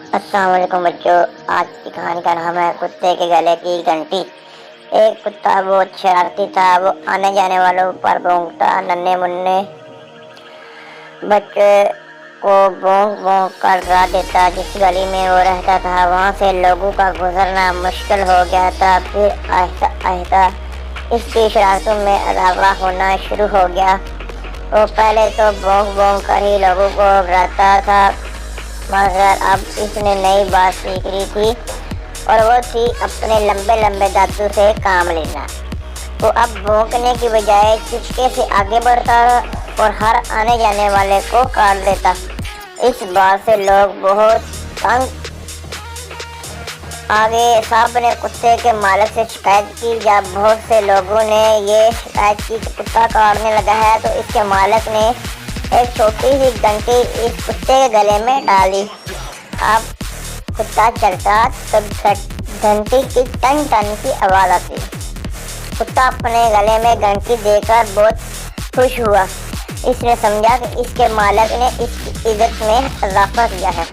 अस्सलाम वालेकुम बच्चों। आज की कहानी का नाम है कुत्ते के गले की घंटी। एक कुत्ता बहुत शरारती था। वो आने जाने वालों पर भौंकता, नन्हे मुन्ने बच्चे को भौंक भौंक कर डरा देता। जिस गली में वो रहता था वहाँ से लोगों का गुजरना मुश्किल हो गया था। फिर आहिस्ता आहिस्ता इसकी शरारतों में इजाफा होना शुरू हो गया। वो पहले तो भौंक भौंक कर ही लोगों को डराता था, मगर अब इसने नई बात सीख ली थी और वो थी अपने लंबे लंबे दांतों से काम लेना। वो अब भौंकने की बजाय चुपके से आगे बढ़ता और हर आने जाने वाले को काट देता। इस बात से लोग बहुत तंग आगे। साहब ने कुत्ते के मालिक से शिकायत की। जब बहुत से लोगों ने ये शिकायत की कि कुत्ता काटने लगा है, तो इसके मालिक ने एक छोटी सी घंटी इस कुत्ते के गले में डाली। अब कुत्ता चलता तो घंटी की टन टन की आवाज़ आती। कुत्ता अपने गले में घंटी देखकर बहुत खुश हुआ। इसने समझा कि इसके मालिक ने इसकी इज्जत में इजाफा किया है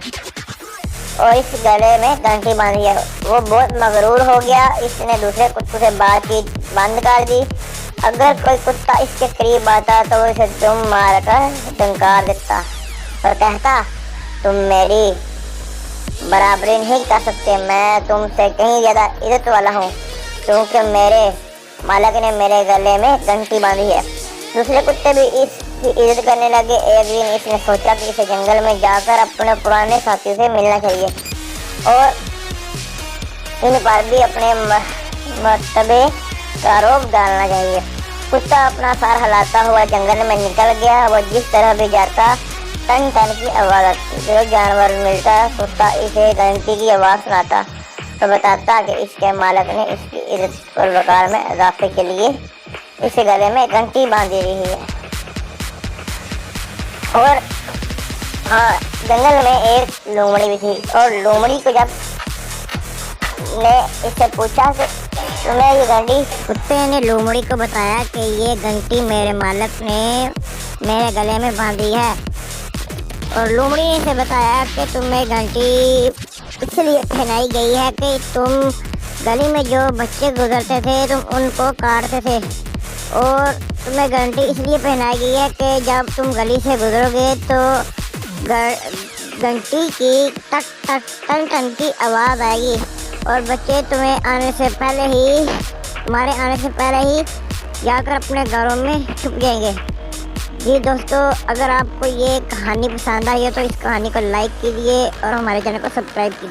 और इस गले में घंटी बांधी है। वो बहुत मगरूर हो गया। इसने दूसरे कुत्तों से बातचीत बंद कर दी। अगर कोई कुत्ता इसके करीब आता तो वो इसे दुम मारकर धमका देता और कहता, तुम मेरी बराबरी नहीं कर सकते, मैं तुमसे कहीं ज़्यादा इज्जत वाला हूँ क्योंकि मेरे मालिक ने मेरे गले में घंटी बांधी है। दूसरे कुत्ते भी इसकी इज्जत करने लगे। एक दिन इसने सोचा कि इसे जंगल में जाकर अपने पुराने साथियों से मिलना चाहिए और इन पर भी अपने मर्तबे का रोक डालना चाहिए। कुत्ता अपना सर हिलाता हुआ जंगल में निकल गया। वो जिस तरह भी जाता टन टन की आवाज़ आती। जो जानवर मिलता कुत्ता इसे घंटी की आवाज़ सुनाता तो बताता कि इसके मालिक ने इसकी इज्जत और वक़ार में इजाफे के लिए इसे गले में घंटी बांधी रही है। और हाँ, जंगल में एक लोमड़ी भी थी और लोमड़ी को जब ने इससे पूछा कि तुम्हें ये घंटी, कुत्ते ने लोमड़ी को बताया कि ये घंटी मेरे मालिक ने मेरे गले में बांधी है। और लोमड़ी ने इसे बताया कि तुम्हें घंटी इसलिए पहनाई गई है कि तुम गली में जो बच्चे गुजरते थे तुम उनको काटते थे, और तुम्हें घंटी इसलिए पहनाई गई है कि जब तुम गली से गुजरोगे तो घंटी की टक टक टन टन की आवाज़ आएगी और बच्चे तुम्हारे आने से पहले ही जाकर अपने घरों में छुप जाएंगे। जी दोस्तों, अगर आपको ये कहानी पसंद आई है तो इस कहानी को लाइक कीजिए और हमारे चैनल को सब्सक्राइब कीजिए।